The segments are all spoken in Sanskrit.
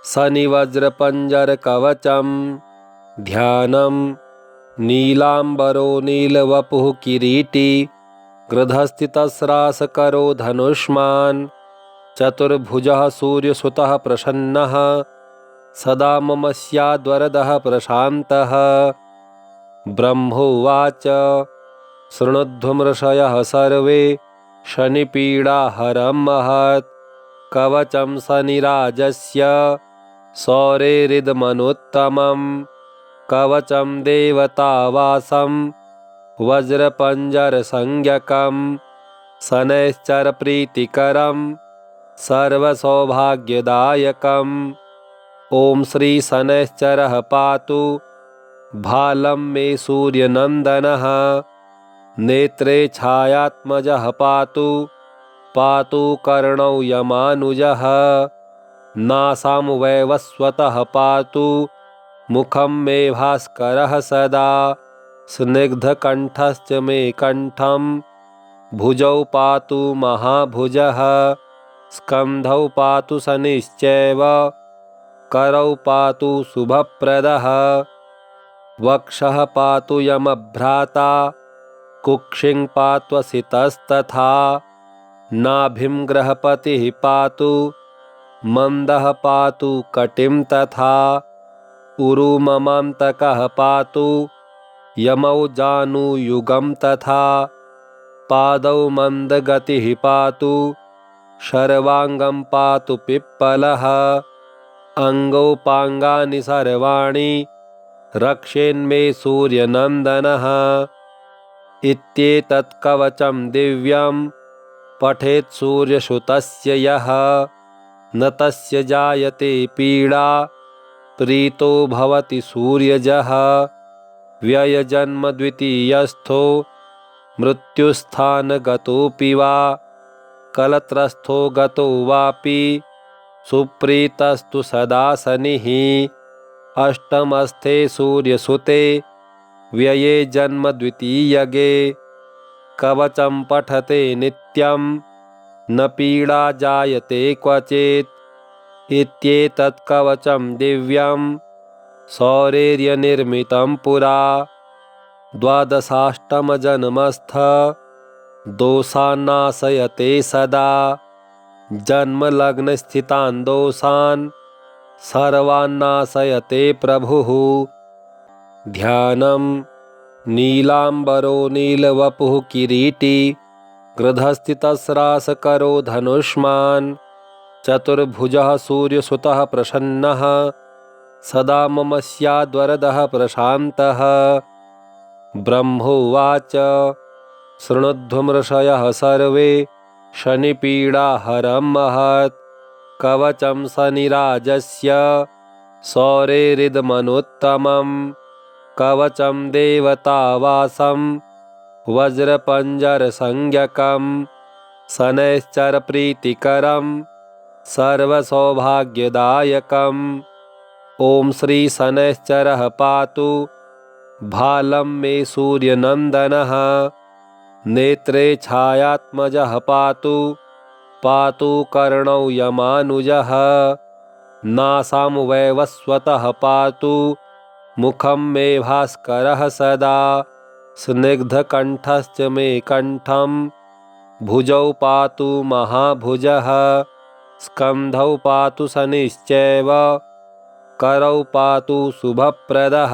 शनिवज्रपञ्जरकवचं ध्यानं नीलाम्बरो नीलवपुः किरीटी गृधस्थितस्रासकरो धनुष्मान् चतुर्भुजः सूर्यसुतः प्रसन्नः सदा मम स्याद्वरदः प्रशान्तः। ब्रह्मोवाच शृणुध्वमृषयः सर्वे शनिपीडाहरं महत् कवचं शनिराजस्य सौरेरिदमनुत्तमं कवचं देवतावासं वज्रपञ्जरसंज्ञकं शनैश्चरप्रीतिकरं सर्वसौभाग्यदायकम्। ॐ श्री शनैश्चरः पातु भालं मे सूर्यनन्दनः नेत्रे छायात्मजः पातु पातु कर्णौ यमानुजः नासां वैवस्वतः पातु मुखं मे भास्करः सदा स्निग्धकण्ठश्च मे कण्ठं भुजौ पातु महाभुजः स्कन्धौ पातु शनिश्चैव करौ पातु शुभप्रदः वक्षः पातु यमभ्राता कुक्षिं पात्वसितस्तथा नाभिं ग्रहपतिः पातु मन्दः पातु कटिं तथा उरुममान्तकः पातु यमौ जानुयुगं तथा पादौ मन्दगतिः पातु शर्वाङ्गं पातु पिप्पलः अङ्गौ पाङ्गानि सर्वाणि रक्षेन्मे सूर्यनन्दनः इत्येतत् कवचं दिव्यं पठेत् सूर्यसुतस्य यः न तस्य जायते पीडा प्रीतो भवति सूर्यजः व्ययजन्म द्वितीयस्थो मृत्युस्थानगतोऽपि वा कलत्रस्थो गतो वापि सुप्रीतस्तु सदा शनिः अष्टमस्थे सूर्यसुते व्यये जन्म द्वितीयगे कवचं पठते नित्यं न पीडा जायते क्वचित् इत्येतत् कवचं दिव्यं सौरेर्यनिर्मितं पुरा द्वादशाष्टमजन्मस्थ दोषान्नाशयते सदा जन्मलग्नस्थितान् दोषान् सर्वान्नाशयते प्रभुः। ध्यानं नीलाम्बरो नीलवपुः किरीटी गृधस्थितस्रासकरो धनुष्मान् चतुर्भुजः सूर्यसुतः प्रसन्नः सदा मम स्याद्वरदः प्रशान्तः। ब्रह्मोवाच शृणुध्वमृषयः सर्वे शनिपीडाहरं महत् कवचं शनिराजस्य सौरेरिदमनुत्तमं कवचं देवतावासं वज्रपञ्जरसंज्ञकं शनैश्चरप्रीतिकरं सर्वसौभाग्यदायकम्। ॐ श्री शनैश्चरः पातु भालं मे सूर्यनन्दनः नेत्रे छायात्मजः पातु पातु कर्णौ यमानुजः नासां वैवस्वतः पातु मुखं मे भास्करः सदा स्निग्धकण्ठश्च मे कण्ठं भुजौ पातु महाभुजः स्कन्धौ पातु शनिश्चैव करौ पातु शुभप्रदः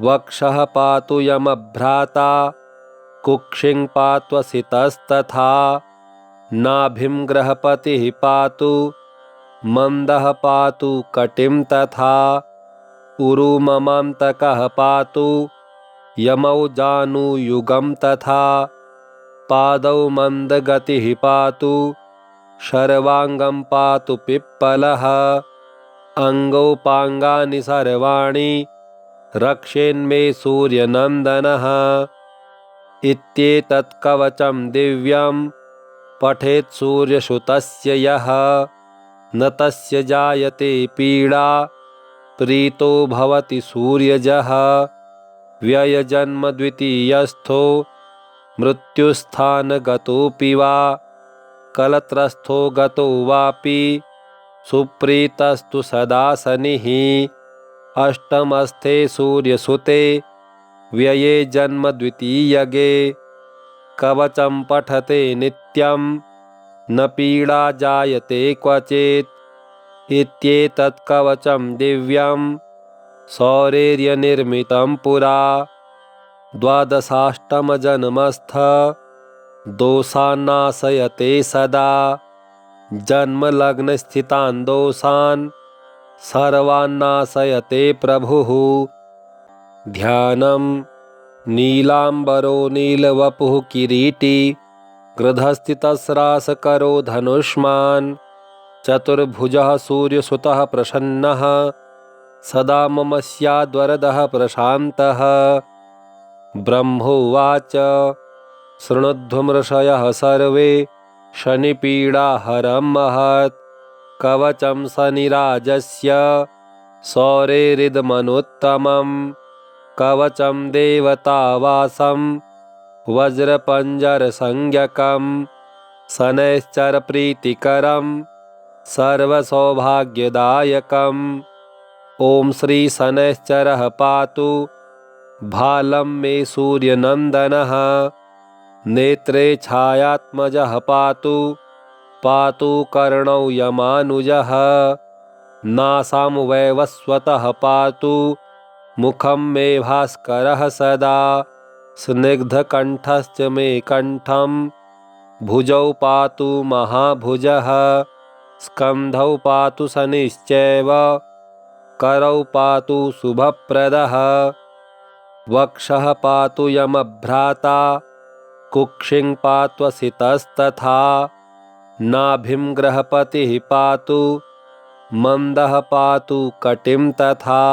वक्षः पातु यमभ्राता कुक्षिं पात्वसितस्तथा नाभिं ग्रहपतिः पातु मन्दः पातु कटिं तथा उरुममान्तकः पातु यमौ जानुयुगं तथा पादौ मन्दगतिः पातु शर्वाङ्गं पातु पिप्पलः अङ्गौ पाङ्गानि सर्वाणि रक्षेन्मे सूर्यनन्दनः इत्येतत् कवचं दिव्यं पठेत् सूर्यसुतस्य यः न तस्य जायते पीडा प्रीतो भवति सूर्यजः व्ययजन्म द्वितीयस्थो मृत्युस्थानगतोऽपि वा कलत्रस्थो गतो वापि सुप्रीतस्तु सदा शनिः अष्टमस्थे सूर्यसुते व्यये जन्म द्वितीयगे कवचं पठते नित्यं न पीडा जायते क्वचित् इत्येतत् कवचं दिव्यं सौरेर्यनिर्मितं पुरा द्वादशाष्टमजन्मस्थ दोषान्नाशयते सदा जन्मलग्नस्थितान् दोषान् सर्वान्नाशयते प्रभुः। ध्यानम् नीलाम्बरो नीलवपुः किरीटी गृधस्थितस्रासकरो धनुष्मान् चतुर्भुजः सूर्यसुतः प्रसन्नः सदा मम स्याद्वरदः प्रशान्तः। ब्रह्मोवाच शृणुध्वमृषयः सर्वे शनिपीडाहरं महत् कवचं शनिराजस्य सौरेरिदमनुत्तमं कवचं देवतावासं वज्रपञ्जरसंज्ञकं शनैश्चरप्रीतिकरं सर्वसौभाग्यदायकम्। ॐ श्री शनैश्चरः पातु भालं मे सूर्यनन्दनः नेत्रे छायात्मजः पातु पातु कर्णौ यमानुजः नासां वैवस्वतः पातु मुखं मे भास्करः सदा स्निग्धकण्ठश्च मे कण्ठं भुजौ पातु महाभुजः स्कन्धौ पातु शनिश्चैव करौ पातु शुभप्रदः वक्षः पातु यमभ्राता कुक्षिं पात्वसितस्तथा नाभिं ग्रहपतिः पातु मन्दः पातु कटिं तथा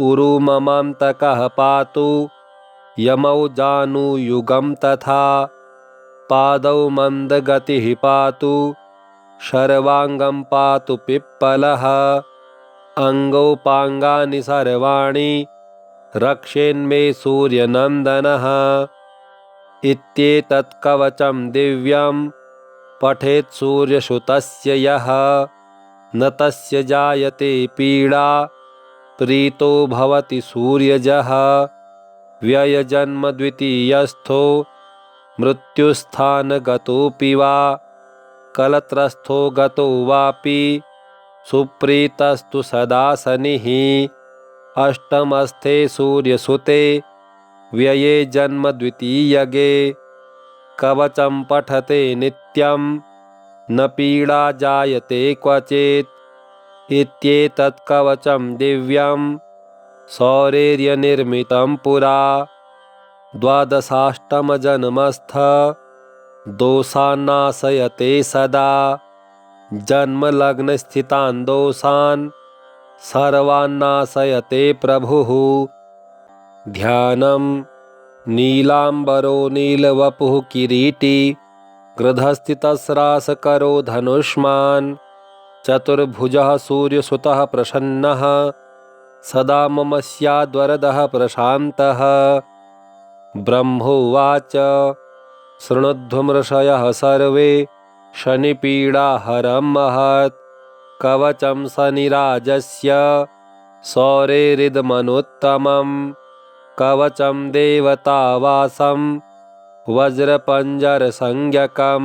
उरुममान्तकः पातु यमौ जानुयुगं तथा पादौ मन्दगतिः पातु शर्वाङ्गं पातु पिप्पलः अङ्गौपाङ्गानि सर्वाणि रक्षेन्मे सूर्यनन्दनः। इत्येतत् कवचं दिव्यं पठेत् सूर्यसुतस्य यः न तस्य जायते पीडा प्रीतो भवति सूर्यजः। व्ययजन्म द्वितीयस्थो मृत्युस्थानगतोऽपि वा कलत्रस्थो गतो वापि सुप्रीतस्तु सदा शनिः अष्टमस्थे सूर्यसुते व्यये जन्म द्वितीयगे कवचं पठते नित्यं न पीडा जायते क्वचित् इत्येतत् कवचं दिव्यं सौरेर्यनिर्मितं पुरा द्वादशाष्टमजन्मस्थ दोषान्नाशयते सदा जन्मलग्नस्थितान् दोषान् सर्वान्नाशयते प्रभुः। ध्यानम् नीलाम्बरो नीलवपुः किरीटी गृधस्थितस्रासकरो धनुष्मान् चतुर्भुजः सूर्यसुतः प्रसन्नः सदा मम स्याद्वरदः प्रशान्तः। ब्रह्मोवाच शृणुध्वमृषयः सर्वे शनिपीडाहरं महत् कवचं शनिराजस्य सौरेरिदमनुत्तमं कवचं देवतावासं वज्रपञ्जरसंज्ञकं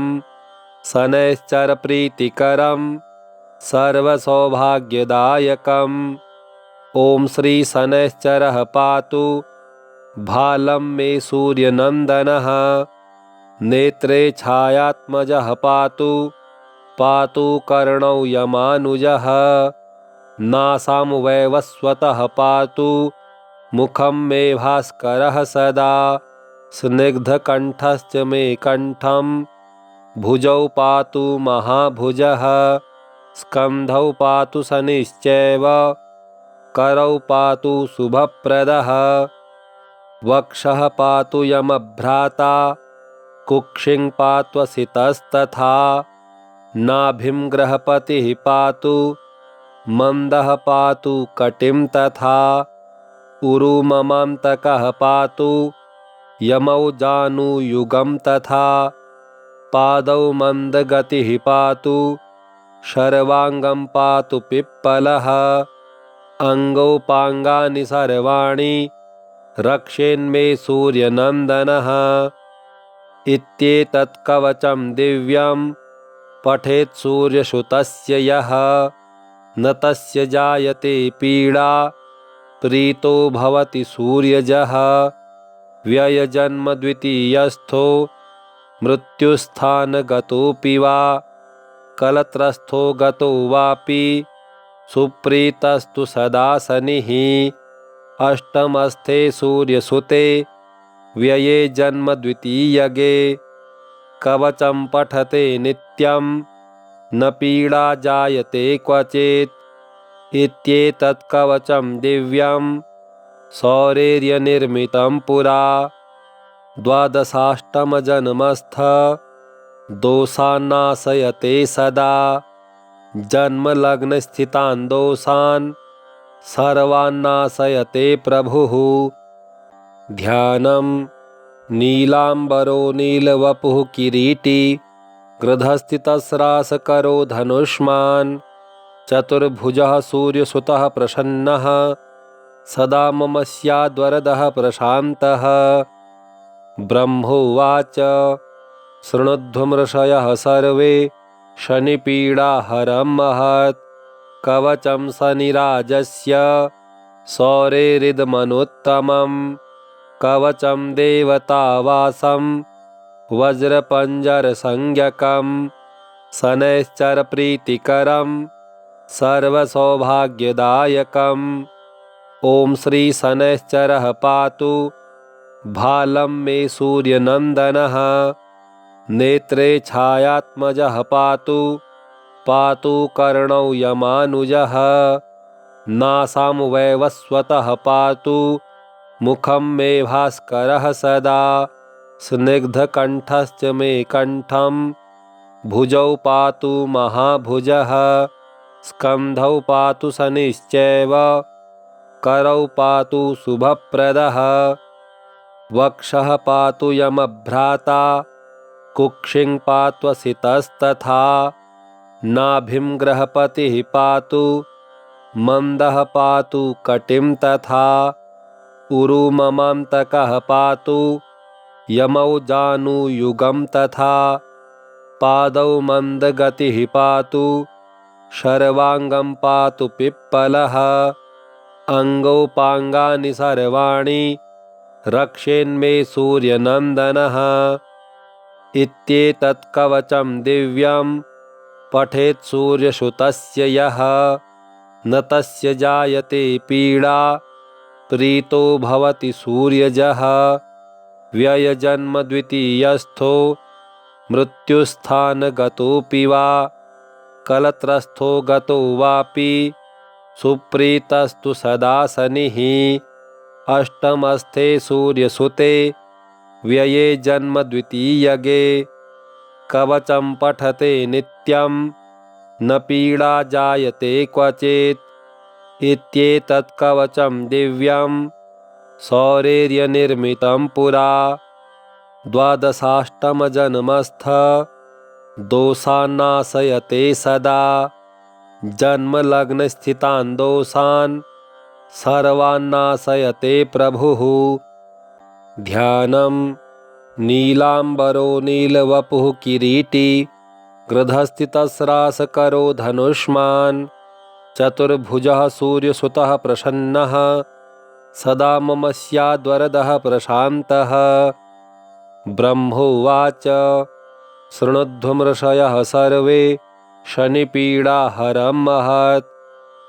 शनैश्चरप्रीतिकरं सर्वसौभाग्यदायकम्। ॐ श्री शनैश्चरः पातु भालं मे सूर्यनन्दनः नेत्रे छायात्मजः पातु पातु कर्णौ यमानुजः नासां वैवस्वतः पातु मुखं मे भास्करः सदा स्निग्धकण्ठश्च मे कण्ठं भुजौ पातु महाभुजः स्कन्धौ पातु शनिश्चैव करौ पातु शुभप्रदः वक्षः पातु यमभ्राता कुक्षिं पात्वसितस्तथा नाभिं ग्रहपतिः पातु मन्दः पातु कटिं तथा उरुममान्तकः पातु यमौ जानुयुगं तथा पादौ मन्दगतिः पातु शर्वाङ्गं पातु पिप्पलः अङ्गौपाङ्गानि सर्वाणि रक्षेन्मे सूर्यनन्दनः इत्येतत् कवचं दिव्यं पठेत् सूर्यसुतस्य यः न तस्य जायते पीडा प्रीतो भवति सूर्यजः व्ययजन्म द्वितीयस्थो मृत्युस्थानगतोऽपि वा कलत्रस्थो गतो वापि सुप्रीतस्तु सदा शनिः अष्टमस्थे सूर्यसुते व्यये जन्म द्वितीयगे कवचं पठते नित्यं न पीडा जायते क्वचित् इत्येतत् कवचं दिव्यं सौरेर्यनिर्मितं पुरा द्वादशाष्टमजन्मस्थ दोषान्नाशयते सदा जन्मलग्नस्थितान् दोषान् सर्वान्नाशयते प्रभुः। ध्यानं नीलाम्बरो नीलवपुः किरीटी गृधस्थितस्रासकरो धनुष्मान् चतुर्भुजः सूर्यसुतः प्रसन्नः सदा मम स्याद्वरदः प्रशान्तः। ब्रह्मोवाच शृणुध्वमृषयः सर्वे शनिपीडाहरं महत् कवचं शनिराजस्य सौरेरिदमनुत्तमम् कवचं देवतावासं वज्रपञ्जरसंज्ञकं शनैश्चरप्रीतिकरं सर्वसौभाग्यदायकम्। ॐ श्री शनैश्चरः पातु भालं मे सूर्यनन्दनः नेत्रे छायात्मजः पातु पातु कर्णौ यमानुजः नासां वैवस्वतः पातु मुखं मे भास्करः सदा स्निग्धकण्ठश्च मे कण्ठं भुजौ पातु महाभुजः स्कन्धौ पातु शनिश्चैव करौ पातु शुभप्रदः वक्षः पातु यमभ्राता कुक्षिं पात्वसितस्तथा नाभिं ग्रहपतिः पातु मन्दः पातु कटिं तथा उरुममान्तकः पातु यमौ जानुयुगं तथा पादौ मन्दगतिः पातु शर्वाङ्गं पातु पिप्पलः अङ्गौपाङ्गानि सर्वाणि रक्षेन्मे सूर्यनन्दनः इत्येतत् कवचं दिव्यं पठेत् सूर्यसुतस्य यः न तस्य जायते पीडा प्रीतो भवति सूर्यजः व्ययजन्म द्वितीयस्थो मृत्युस्थानगतोऽपि वा कलत्रस्थो गतो वापि सुप्रीतस्तु सदा शनिः अष्टमस्थे सूर्यसुते व्यये जन्म द्वितीयगे कवचं पठते नित्यं न पीडा जायते क्वचित् इत्येतत् कवचं दिव्यं सौरेर्यनिर्मितं पुरा द्वादशाष्टमजन्मस्थ दोषान्नाशयते सदा जन्मलग्नस्थितान् दोषान् सर्वान्नाशयते प्रभुः। ध्यानं नीलाम्बरो नीलवपुः किरीटी गृधस्थितस्रासकरो धनुष्मान् चतुर्भुजः सूर्यसुतः प्रसन्नः सदा मम स्याद्वरदः प्रशान्तः। ब्रह्मोवाच शृणुध्वमृषयः सर्वे शनिपीडाहरं महत्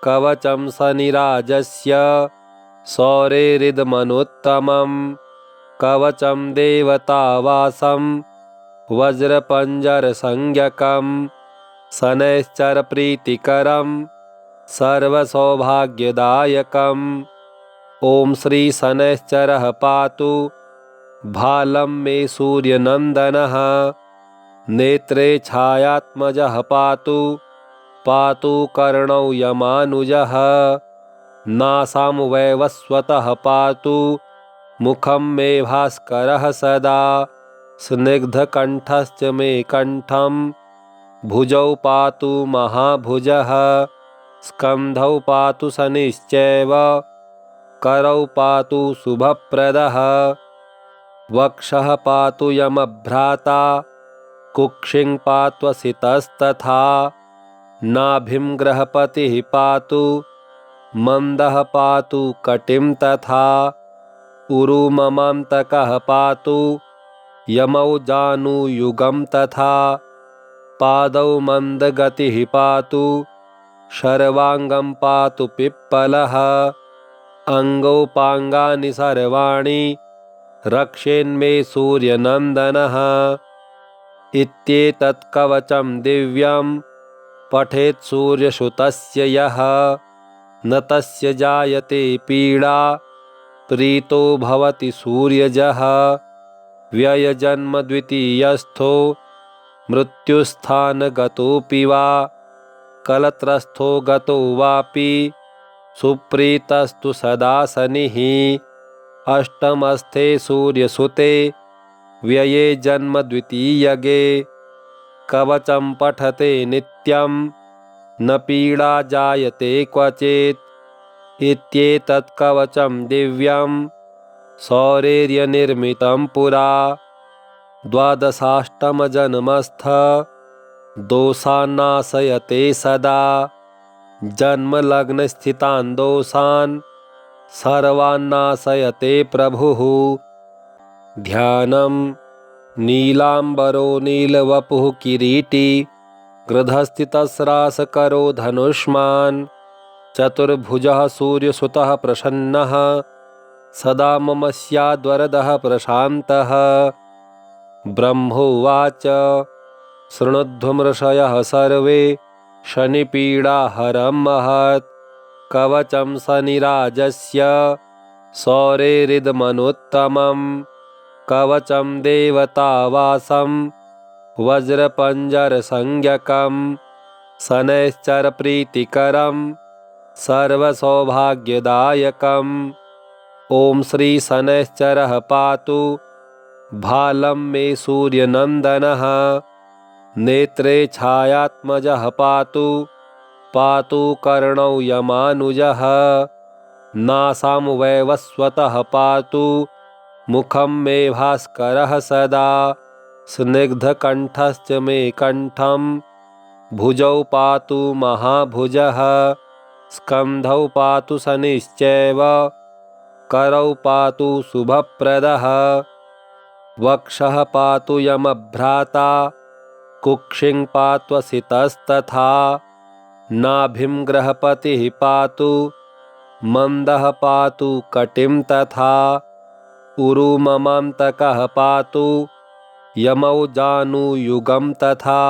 कवचं शनिराजस्य सौरेरिदमनुत्तमम् कवचं देवतावासं वज्रपञ्जरसंज्ञकं शनैश्चरप्रीतिकरं सर्वसौभाग्यदायकम्। ॐ श्री शनैश्चरः पातु भालं मे सूर्यनन्दनः नेत्रे छायात्मजः पातु पातु कर्णौ यमानुजः नासां वैवस्वतः पातु मुखं मे भास्करः सदा स्निग्धकण्ठश्च मे कण्ठं भुजौ पातु महाभुजः स्कन्धौ पातु शनिश्चैव करौ पातु शुभप्रदः वक्षः पातु यमभ्राता कुक्षिं पात्वसितस्तथा नाभिं ग्रहपतिः पातु मन्दः पातु कटिं तथा उरुममान्तकः पातु यमौ जानुयुगं तथा पादौ मन्दगतिः पातु शर्वाङ्गं पातु पिप्पलः अङ्गौ पाङ्गानि सर्वाणि रक्षेन्मे सूर्यनन्दनः इत्येतत् कवचं दिव्यं पठेत् सूर्यसुतस्य यः न तस्य जायते पीडा प्रीतो भवति सूर्यजः व्ययजन्म द्वितीयस्थो मृत्युस्थानगतोऽपि वा कलत्रस्थो गतो वापि सुप्रीतस्तु सदा शनिः अष्टमस्थे सूर्यसुते व्यये जन्म द्वितीयगे कवचं पठते नित्यं न पीडा जायते क्वचित् इत्येतत् कवचं दिव्यं सौरेर्यनिर्मितं पुरा द्वादशाष्टमजन्मस्थ दोषान्नाशयते सदा जन्मलग्नस्थितान् दोषान् सर्वान्नाशयते प्रभुः। ध्यानम् नीलाम्बरो नीलवपुः किरीटी गृधस्थितस्रासकरो धनुष्मान् चतुर्भुजः सूर्यसुतः प्रसन्नः सदा मम स्याद्वरदः प्रशान्तः। ब्रह्मोवाच शृणुध्वमृषयः सर्वे शनिपीडाहरं महत् कवचं शनिराजस्य सौरेरिदमनुत्तमं कवचं देवतावासं वज्रपञ्जरसंज्ञकं शनैश्चरप्रीतिकरं सर्वसौभाग्यदायकम्। ॐ श्री शनैश्चरः पातु भालं मे सूर्यनन्दनः नेत्रे छायात्मजः पातु पातु कर्णौ यमानुजः नासां वैवस्वतः पातु मुखं मे भास्करः सदा स्निग्धकण्ठश्च मे कण्ठं भुजौ पातु महाभुजः स्कन्धौ पातु शनिश्चैव करौ पातु शुभप्रदः वक्षः पातु यमभ्राता कुक्षिं पात्वसितस्तथा नाभिं ग्रहपतिः पातु मन्दः पातु कटिं तथा उरुममान्तकः पातु यमौ जानुयुगं तथा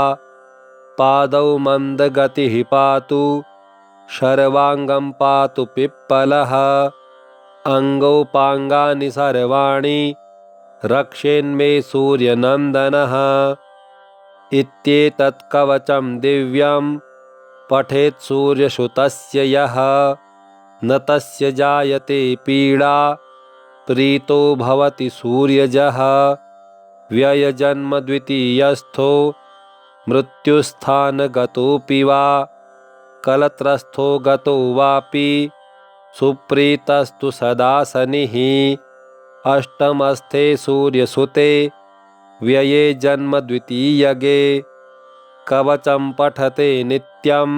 पादौ मन्दगतिः पातु शर्वाङ्गं पातु पिप्पलः अङ्गौ पाङ्गानि सर्वाणि रक्षेन्मे सूर्यनन्दनः इत्येतत् कवचं दिव्यं पठेत् सूर्यसुतस्य यः न तस्य जायते पीडा प्रीतो भवति सूर्यजः व्ययजन्म द्वितीयस्थो मृत्युस्थानगतोऽपि वा कलत्रस्थो गतो वापि सुप्रीतस्तु सदा शनिः अष्टमस्थे सूर्यसुते व्यये जन्म द्वितीयगे कवचं पठते नित्यं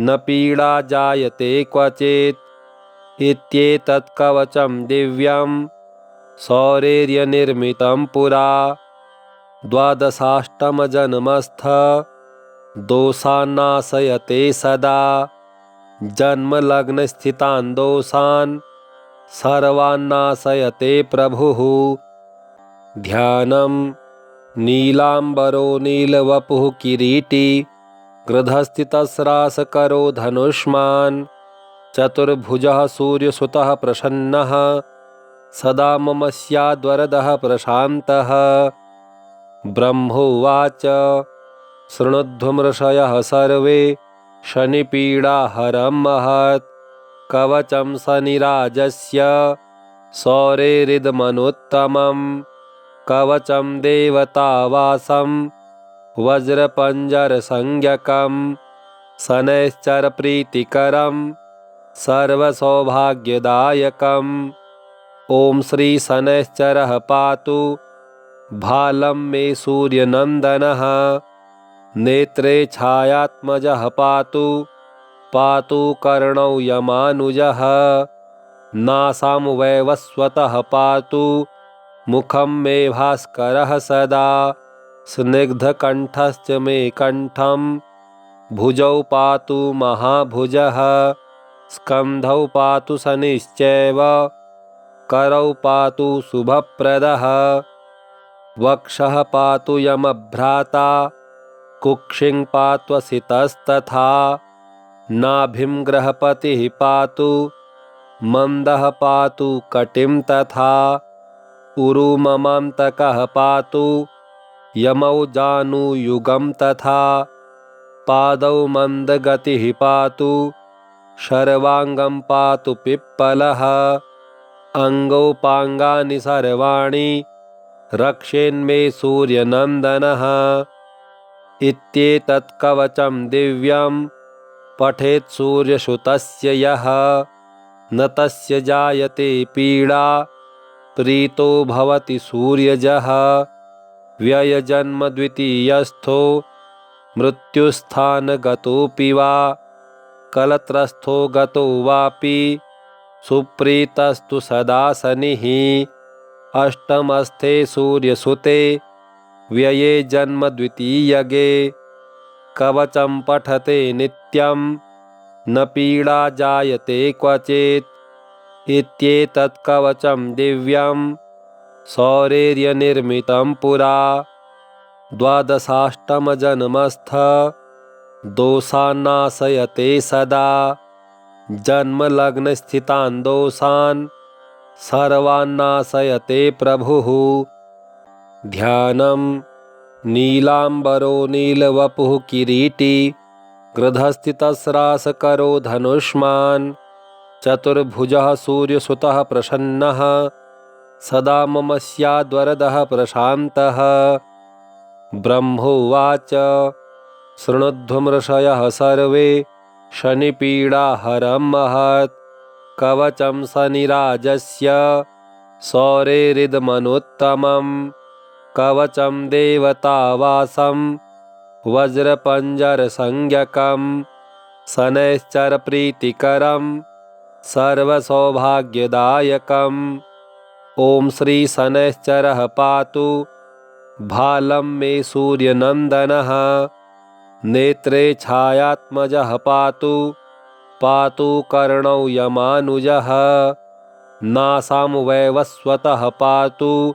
न पीडा जायते क्वचित् इत्येतत् कवचं दिव्यं सौरेर्यनिर्मितं पुरा द्वादशाष्टमजन्मस्थ दोषान्नाशयते सदा जन्मलग्नस्थितान् दोषान् सर्वान्नाशयते प्रभुः। ध्यानम् नीलाम्बरो नीलवपुः किरीटी गृधस्थितस्रासकरो धनुष्मान् चतुर्भुजः सूर्यसुतः प्रसन्नः सदा मम स्याद्वरदः प्रशान्तः। ब्रह्मोवाच शृणुध्वमृषयः सर्वे शनिपीडाहरं महत् कवचं शनिराजस्य सौरेरिदमनुत्तमं कवचं देवतावासं वज्रपञ्जरसंज्ञकं शनैश्चरप्रीतिकरं सर्वसौभाग्यदायकम्। ॐ श्री शनैश्चरः पातु भालं मे सूर्यनन्दनः। नेत्रे छायात्मजः पातु पातु कर्णौ यमानुजः। नासां वैवस्वतः पातु मुखं मे भास्करः सदा। स्निग्धकण्ठश्च मे कण्ठं भुजौ पातु महाभुजः। स्कन्धौ पातु शनिश्चैव करौ पातु शुभप्रदः। वक्षः पातु यमभ्राता कुक्षिं पात्वसितस्तथा। नाभिं ग्रहपतिः पातु मन्दः पातु कटिं तथा। उरुममान्तकः पातु यमौ जानुयुगं तथा। पादौ मन्दगतिः पातु शर्वाङ्गं पातु पिप्पलः। अङ्गौ पाङ्गानि सर्वाणि रक्षेन्मे सूर्यनन्दनः। इत्येतत् कवचं दिव्यं पठेत् सूर्यसुतस्य यः। न तस्य जायते पीडा प्रीतो भवति सूर्यजः। व्ययजन्म द्वितीयस्थो मृत्युस्थानगतोऽपि वा कलत्रस्थो गतो वापि सुप्रीतस्तु सदा शनिः। अष्टमस्थे सूर्यसुते व्यये जन्म द्वितीयगे। कवचं पठते नित्यं न पीडा जायते क्वचित्। इत्येतत् कवचं दिव्यं सौरेर्यनिर्मितं पुरा। द्वादशाष्टमजन्मस्थ दोषान्नाशयते सदा। जन्मलग्नस्थितान् दोषान् सर्वान्नाशयते प्रभुः। ध्यानं नीलाम्बरो नीलवपुः किरीटी गृधस्थितस्रासकरो धनुष्मान्। चतुर्भुजः सूर्यसुतः प्रसन्नः सदा मम स्याद्वरदः प्रशान्तः। ब्रह्मोवाच शृणुध्वमृषयः सर्वे शनिपीडाहरं महत्। कवचं शनिराजस्य सौरेरिदमनुत्तमं। कवचं देवतावासं वज्रपञ्जरसंज्ञकं शनैश्चरप्रीतिकरं सर्वसौभाग्यदायकम्। ॐ श्री शनैश्चरः पातु भालं मे सूर्यनन्दनः। नेत्रे छायात्मजः पातु पातु कर्णौ यमानुजः। नासां वैवस्वतः पातु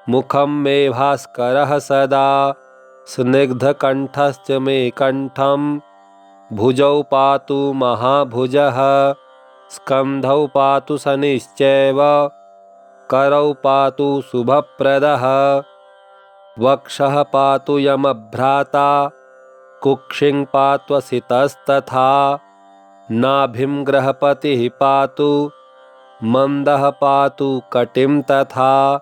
मुखं मे भास्करः सदा। स्निग्धकण्ठश्च मे कण्ठं भुजौ पातु महाभुजः। स्कन्धौ पातु शनिश्चैव करौ पातु शुभप्रदः। वक्षः पातु यमभ्राता कुक्षिं पात्वसितस्तथा। नाभिं ग्रहपतिः पातु मन्दः पातु कटिं तथा।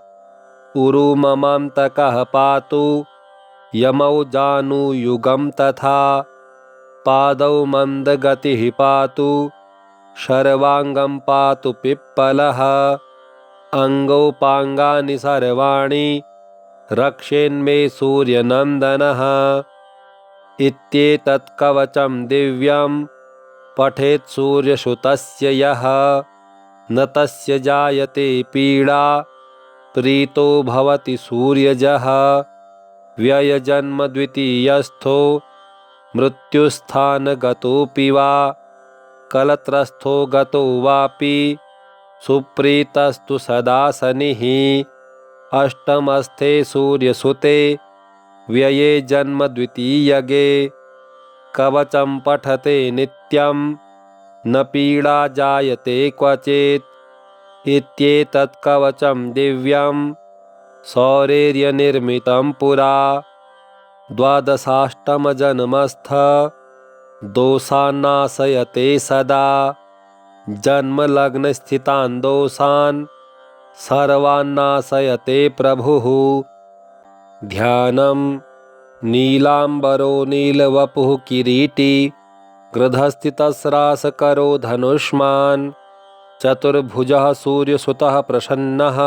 उरुममान्तकः पातु यमौ जानुयुगं तथा। पादौ मन्दगतिः पातु शर्वाङ्गं पातु पिप्पलः। अङ्गौ पाङ्गानि सर्वाणि रक्षेन्मे सूर्यनन्दनः। इत्येतत् कवचं दिव्यं पठेत् सूर्यसुतस्य यः। न तस्य जायते पीडा प्रीतो भवति सूर्यजः। व्ययजन्म द्वितीयस्थो मृत्युस्थानगतोऽपि वा कलत्रस्थो गतो वापि सुप्रीतस्तु सदा शनिः। अष्टमस्थे सूर्यसुते व्यये जन्म द्वितीयगे। कवचं पठते नित्यं न पीडा जायते क्वचित्। इत्येतत् कवचं दिव्यं सौरेर्यनिर्मितं पुरा। द्वादशाष्टमजन्मस्थ दोषान्नाशयते सदा। जन्मलग्नस्थितान् दोषान् सर्वान्नाशयते प्रभुः। ध्यानं नीलाम्बरो नीलवपुः किरीटी गृधस्थितस्रासकरो धनुष्मान् चतुर्भुजः सूर्यसुतः प्रसन्नः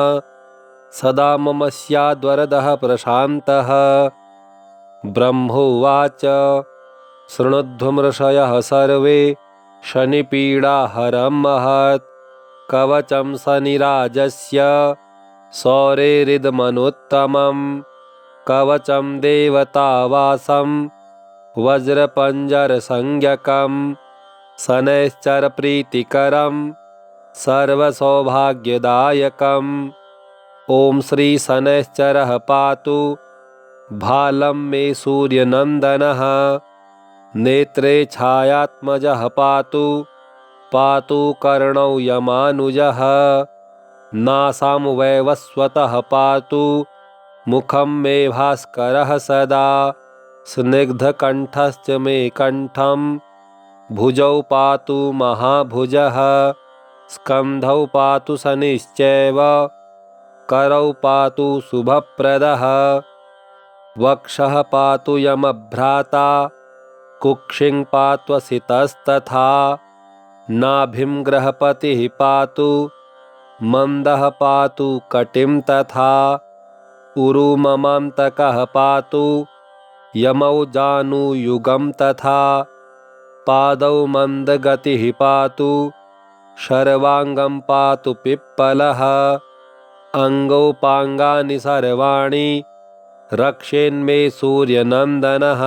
सदा मम स्याद्वरदः प्रशान्तः। ब्रह्मोवाच शृणुध्वमृषयः सर्वे शनिपीडाहरं महत् कवचं शनिराजस्य सौरेरिदमनुत्तमं कवचं देवतावासं वज्रपञ्जरसंज्ञकं शनैश्चरप्रीतिकरं सर्वसौभाग्यदायकम्। ॐ श्री शनैश्चरः पातु भालं मे सूर्यनन्दनः नेत्रे छायात्मजः पातु पातु कर्णौ यमानुजः नासां वैवस्वतः पातु मुखं मे भास्करः सदा स्निग्धकण्ठश्च मे कण्ठं भुजौ पातु महाभुजः स्कन्धौ पातु शनिश्चैव करौ पातु शुभप्रदः वक्षः पातु यमभ्राता कुक्षिं पात्वसितस्तथा नाभिं ग्रहपतिः पातु मन्दः पातु कटिं तथा उरुममान्तकः पातु यमौ जानुयुगं तथा पादौ मन्दगतिः पातु शर्वाङ्गं पातु पिप्पलः अङ्गौ पाङ्गानि सर्वाणि रक्षेन्मे सूर्यनन्दनः।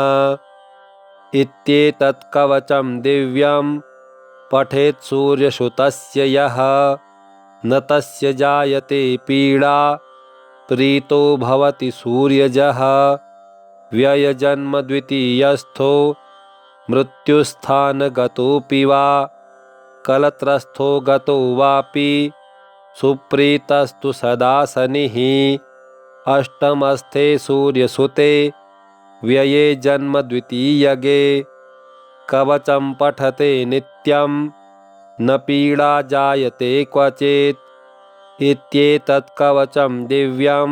इत्येतत् कवचं दिव्यं पठेत् सूर्यसुतस्य यः न तस्य जायते पीडा प्रीतो भवति सूर्यजः। व्ययजन्म द्वितीयस्थो मृत्युस्थानगतोऽपि वा कलत्रस्थो गतो वापि सुप्रीतस्तु सदा शनिः। अष्टमस्थे सूर्यसुते व्यये जन्म द्वितीयगे कवचं पठते नित्यं न पीडा जायते क्वचित्। इत्येतत् कवचं दिव्यं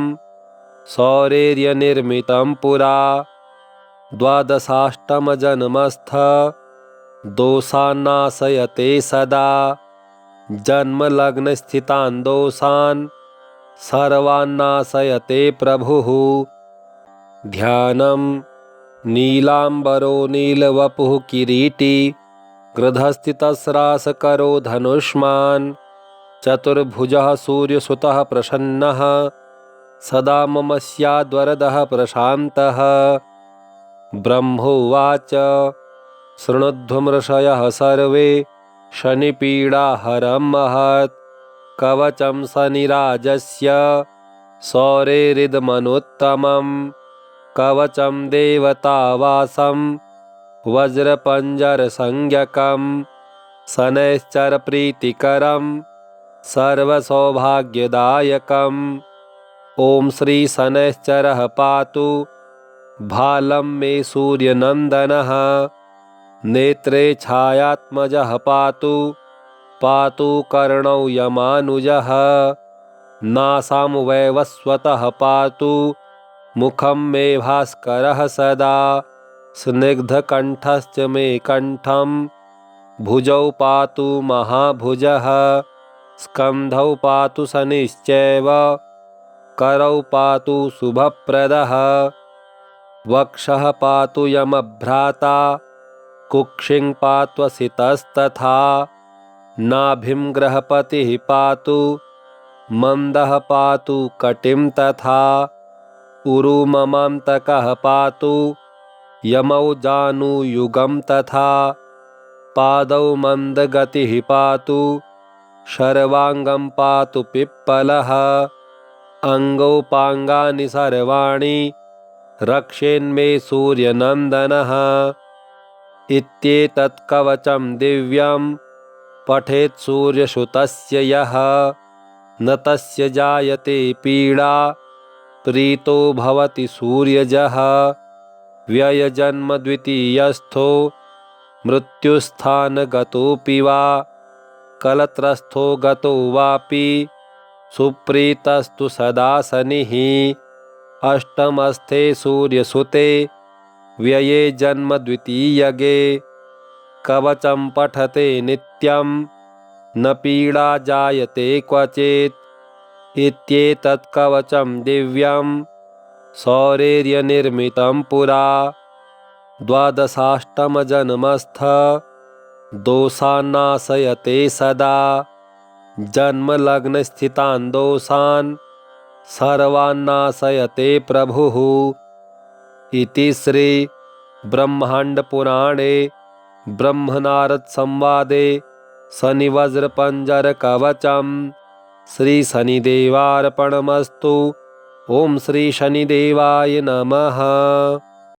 सौरेर्यनिर्मितं पुरा द्वादशाष्टमजन्मस्थ दोषान्नाशयते सदा जन्मलग्नस्थितान् दोषान् सर्वान्नाशयते प्रभुः। ध्यानम् नीलाम्बरो नीलवपुः किरीटी गृधस्थितस्रासकरो धनुष्मान् चतुर्भुजः सूर्यसुतः प्रसन्नः सदा मम स्याद्वरदः प्रशान्तः। ब्रह्मोवाच शृणुध्वमृषयः सर्वे शनिपीडाहरं महत् कवचं शनिराजस्य सौरेरिदमनुत्तमं कवचं देवतावासं वज्रपञ्जरसंज्ञकं शनैश्चरप्रीतिकरं सर्वसौभाग्यदायकम्। ॐ श्री शनैश्चरः पातु भालं मे सूर्यनन्दनः नेत्रे छायात्मजः पातु पातु कर्णौ यमानुजः नासां वैवस्वतः पातु मुखं मे भास्करः सदा स्निग्धकण्ठश्च मे कण्ठं भुजौ पातु महाभुजः स्कन्धौ पातु शनिश्चैव करौ पातु शुभप्रदः वक्षः पातु यमभ्राता कुक्षिं पात्वसितस्तथा नाभिं ग्रहपतिः पातु मन्दः पातु कटिं तथा उरुममान्तकः पातु यमौ जानुयुगं तथा पादौ मन्दगतिः पातु शर्वाङ्गं पातु पिप्पलः अङ्गौ पाङ्गानि सर्वाणि रक्षेन्मे सूर्यनन्दनः। इत्येतत् कवचं दिव्यं पठेत् सूर्यसुतस्य यः न तस्य जायते पीडा प्रीतो भवति सूर्यजः। व्ययजन्म द्वितीयस्थो मृत्युस्थानगतोऽपि वा कलत्रस्थो गतो वापि सुप्रीतस्तु सदा शनिः। अष्टमस्थे सूर्यसुते व्यये जन्म द्वितीयगे कवचं पठते नित्यं न पीडा जायते क्वचित् इत्येतत् कवचं दिव्यं सौरेर्यनिर्मितं पुरा द्वादशाष्टमजन्मस्थ दोषान्नाशयते सदा जन्मलग्नस्थितान् दोषान् सर्वान्नाशयते प्रभुः इति श्री ब्रह्माण्डपुराणे ब्रह्मनारदसंवादे शनिवज्रपञ्जरकवचं श्रीशनिदेवार्पणमस्तु। ओं श्री शनिदेवाय नमः।